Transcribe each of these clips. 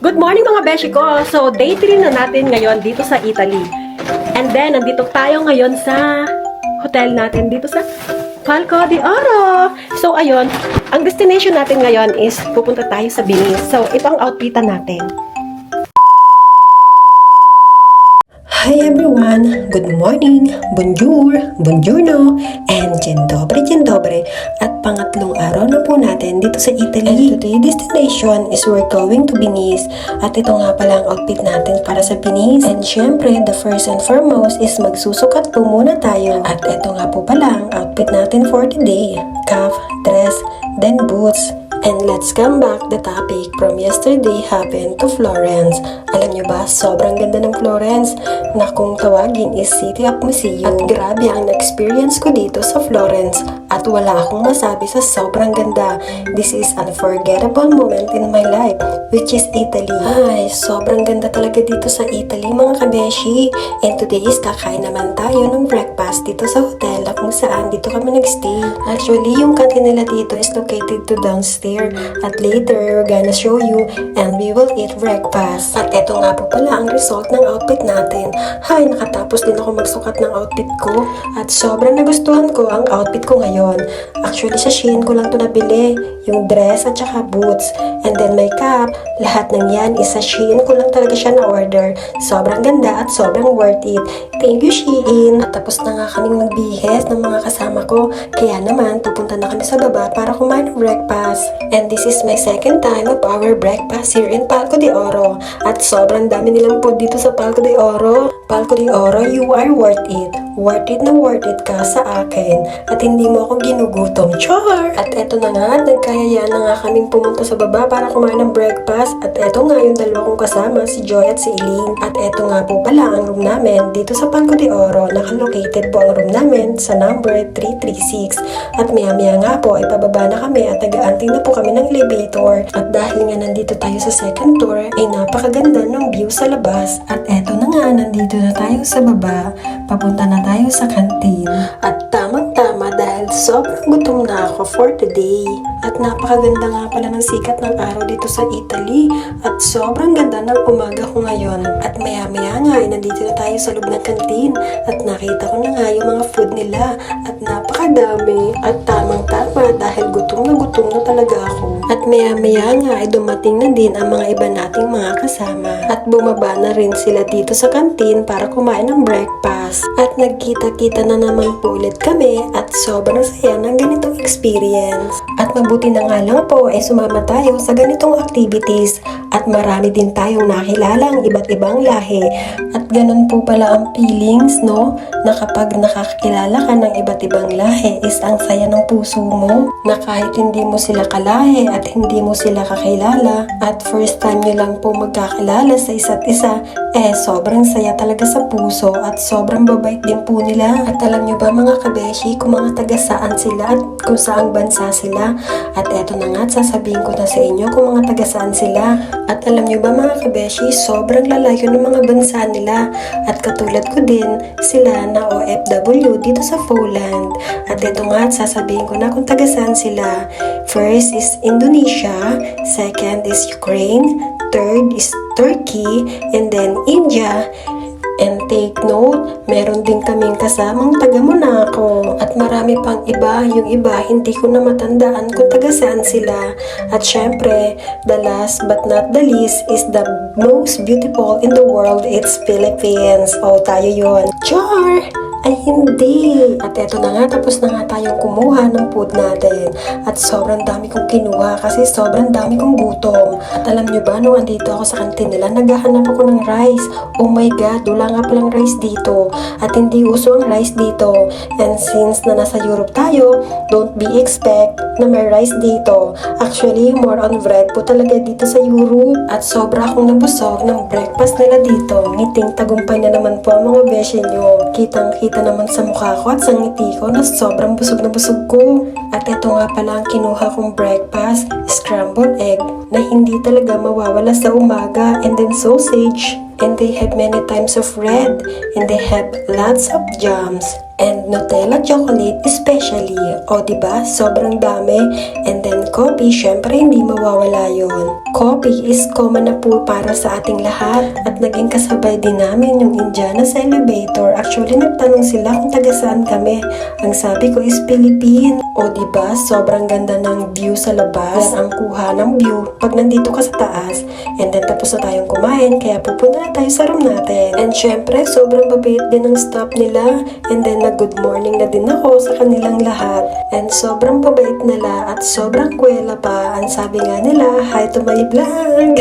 Good morning mga beshi ko! So, day 3 na natin ngayon dito sa Italy. And then, nandito tayo ngayon sa hotel natin dito sa Palco di Oro. So, ayun, ang destination natin ngayon is pupunta tayo sa Venice. So, ito ang outfitan natin. Hi everyone! Good morning! Bonjour! Buongiorno! And dzień dobry! At pangatlong araw na po natin dito sa Italy. And today's destination is we're going to Venice. At ito nga pala ang outfit natin para sa Venice. And syempre, the first and foremost is magsusukat po muna tayo. At ito nga po pala ang outfit natin for today. Cuff, dress, then boots. And let's come back the topic from yesterday happened to Florence. Alam nyo ba, sobrang ganda ng Florence na kung tawagin is City of Museum. At grabe ang na-experience ko dito sa Florence at wala akong masabi sa sobrang ganda. This is unforgettable moment in my life, which is Italy. Ay, sobrang ganda talaga dito sa Italy mga kabeshi. And today is kakain naman tayo ng breakfast dito sa hotel na kung saan dito kami nagstay. Actually, yung canteen nila dito is located to downstairs. At later, we're gonna show you and we will eat breakfast. At eto nga po pala ang result ng outfit natin. Hay, nakatapos din ako magsukat ng outfit ko. At sobrang nagustuhan ko ang outfit ko ngayon. Actually, sa Shein ko lang to nabili. Yung dress at saka boots. And then my cap. Lahat ng yan is sa Shein ko lang talaga siya na-order. Sobrang ganda at sobrang worth it. Thank you, Shein. At tapos na nga kaming magbihes ng mga kasama ko. Kaya naman, pupunta na kami sa baba para kumain ng breakfast. And this is my second time of our breakfast here in Palco di Oro. At sobrang dami nilang food dito sa Palco di Oro. Palco di Oro, you are worth it. Worth it na worth it ka sa akin. At hindi mo ako ginugutom. Char! At eto na nga, nagkayayaan na nga kaming pumunta sa baba para kumain ng breakfast. At eto nga yung dalawa kong kasama, si Joy at si Eileen. At eto nga po pala ang room namin dito sa Palco di Oro. Nakalocated po ang room namin sa number 336. At maya-maya nga po, ay pababa na kami at nag-aanting na po kami ng elevator. At dahil nga nandito tayo sa second floor, ay napakaganda ng view sa labas. At eto na nga, nandito na tayo sa baba. Papunta na tayo sa canteen. At tamang-tama dahil sobrang gutom na ako for today. At napakaganda nga pala ng sikat ng araw dito sa Italy. At sobrang ganda ng umaga ko ngayon. At maya-maya nga, ay nandito na tayo sa loob ng canteen. At nakita ko na nga yung mga food nila. At napakadami. At tamang-tama dahil gutom na talaga ako. At maya-maya nga ay dumating na din ang mga iba nating mga kasama. At bumaba na rin sila dito sa kantin para kumain ng breakfast. At nagkita-kita na naman po ulit kami at sobrang saya ng ganitong experience. At mabuti na nga lang po ay sumama tayo sa ganitong activities at marami din tayong nakilalang iba't ibang lahi. At ganun po pala ang feelings, no? Na kapag nakakilala ka ng iba't ibang lahi is ang saya ng puso mo na kahit hindi mo sila kalahi at hindi mo sila kakilala at first time nyo lang po magkakilala sa isa't isa, sobrang saya talaga sa puso at sobrang babait din po nila. At alam nyo ba mga kabeshi kung mga taga saan sila at kung saang bansa sila? At eto na nga, sasabihin ko na sa inyo kung mga taga saan sila. At alam nyo ba mga kabeshi, sobrang lalayo ng mga bansa nila. At katulad ko din, sila na OFW dito sa Poland. At eto nga, sasabihin ko na kung taga saan sila. First is Indonesia, second is Ukraine, third is Turkey, and then India. And take note, meron din kaming kasamang taga Monaco. At marami pang iba, yung iba hindi ko na matandaan kung taga saan sila. At syempre, the last but not the least is the most beautiful in the world, it's Philippines. O, tayo yun. Char! Ay hindi! At eto na nga, tapos na nga tayong kumuha ng food natin. At sobrang dami kong kinuha kasi sobrang dami kong gutom. At alam nyo ba, nung andito ako sa kantin nila, naghahanap ako ng rice. Oh my God, wala nga palang rice dito. At hindi uso ang rice dito. And since na nasa Europe tayo, don't be expect na may rice dito. Actually, more on bread po talaga dito sa Europe. At sobra akong nabusog ng breakfast nila dito. Ngiting tagumpay na naman po ang mga beshi nyo. Kitang-kita naman sa mukha ko at sa ngiti ko na sobrang busog na busog ko. At ito nga pala ang kinuha kong breakfast, scrambled egg, na hindi talaga mawawala sa umaga, and then sausage. And they have many types of bread, and they have lots of jams. and Nutella chocolate especially. O diba? Sobrang dami. And then coffee, syempre hindi mawawala yon. Coffee is common na po para sa ating lahat at naging kasabay din namin yung Indiana sa elevator. Actually, nagtanong sila kung taga saan kami. Ang sabi ko is Philippine. O diba? Sobrang ganda ng view sa labas. Yan ang kuha ng view pag nandito ka sa taas. And then tapos na tayong kumain, kaya pupunta na tayo sa room natin. And syempre, sobrang mabait din ang staff nila. And then nag-good morning na din ako sa kanilang lahat. And sobrang mabait nila at sobrang kwela pa. Ang sabi nga nila, hi to my vlog.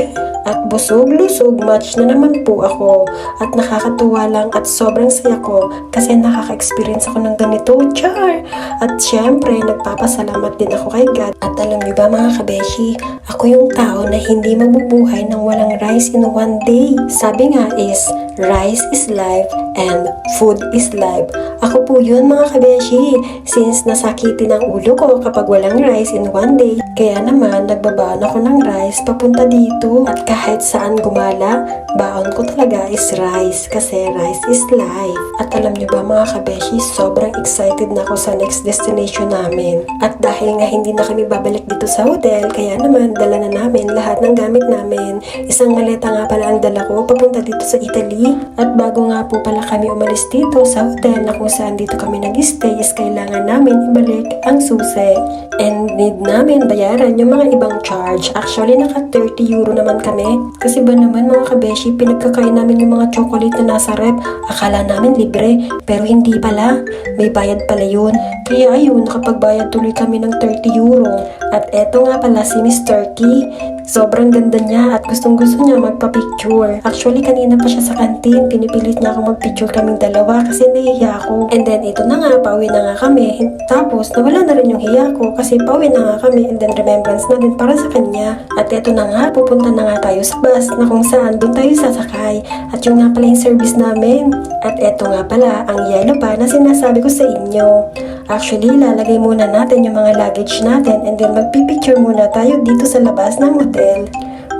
At busog-lusog, match na naman po ako. At nakakatuwa lang at sobrang saya ko kasi nakaka-experience ako ng ganito, char! At syempre, nagpapasalamat din ako kay God. At alam niyo ba mga kabeshi, ako yung tao na hindi mabubuhay ng walang rice in one day. Sabi nga is, rice is life and food is life. Ako po yun mga kabeshi, since nasakitin ang ulo ko kapag walang rice in one day. Kaya naman, nagbabaan ako ng rice papunta dito. At kahit saan gumala, baon ko talaga is rice kasi rice is life. At alam niyo ba mga kabeshi, sobrang excited na ako sa next destination namin. At dahil nga hindi na kami babalik dito sa hotel, kaya naman dala na namin lahat ng gamit namin. Isang maleta nga pala ang dala ko papunta dito sa Italy. At bago nga po pala kami umalis dito sa hotel na kung saan dito kami nag-stay is kailangan namin ibalik ang susi. And need namin bayaran yung mga ibang charge. Actually, naka 30 euro naman kami. Kasi ba naman mga kabeshi, pinagkakain namin yung mga chocolate na nasa rep. Akala namin libre, pero hindi pala. May bayad pala yun. Kaya ayun, nakapagbayad tuloy kami ng 30 euro. At eto nga pala si Miss Turkey. Sobrang ganda niya at gustong gusto niya magpa-picture. Actually, kanina pa siya sa kantin. Pinipilit niya ako mag-picture kaming dalawa kasi nahihiya ako. And then, ito na nga, pauwi na nga kami. Tapos, nawala na rin yung hiya ko kasi pauwi na nga kami. And then, remembrance na din para sa kanya. At ito na nga, pupunta na nga tayo sa bus na kung saan doon tayo sasakay. At yung nga pala yung service namin. At ito nga pala, ang yellow pa na sinasabi ko sa inyo. Actually, lalagay muna natin yung mga luggage natin and then magpipicture muna tayo dito sa labas ng hotel.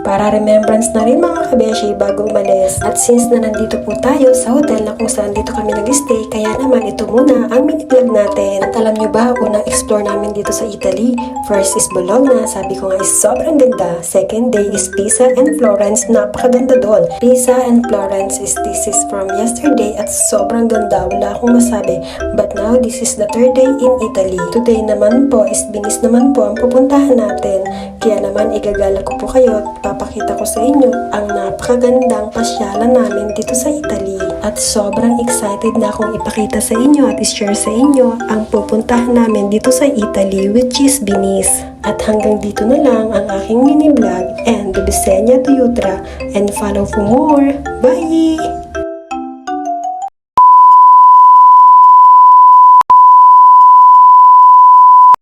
Para remembrance na rin mga kabeshi bago umalis. At since na nandito po tayo sa hotel na kung saan dito kami nag-stay, kaya naman ito muna ang mini-vlog natin. At alam nyo ba, unang explore namin dito sa Italy, first is Bologna, sabi ko nga is sobrang ganda. Second day is Pisa and Florence, napakaganda doon. Pisa and Florence is this is from yesterday at sobrang ganda, wala akong masabi. But now, this is the third day in Italy. Today naman po is Venice naman po ang pupuntahan natin. Kaya naman igagala ko po kayo at papakita ko sa inyo ang napakagandang pasyalan namin dito sa Italy. At sobrang excited na akong ipakita sa inyo at i-share sa inyo ang pupuntahan namin dito sa Italy, which is Venice. At hanggang dito na lang ang aking mini vlog and Bisenya to Yutra, and follow for more. Bye!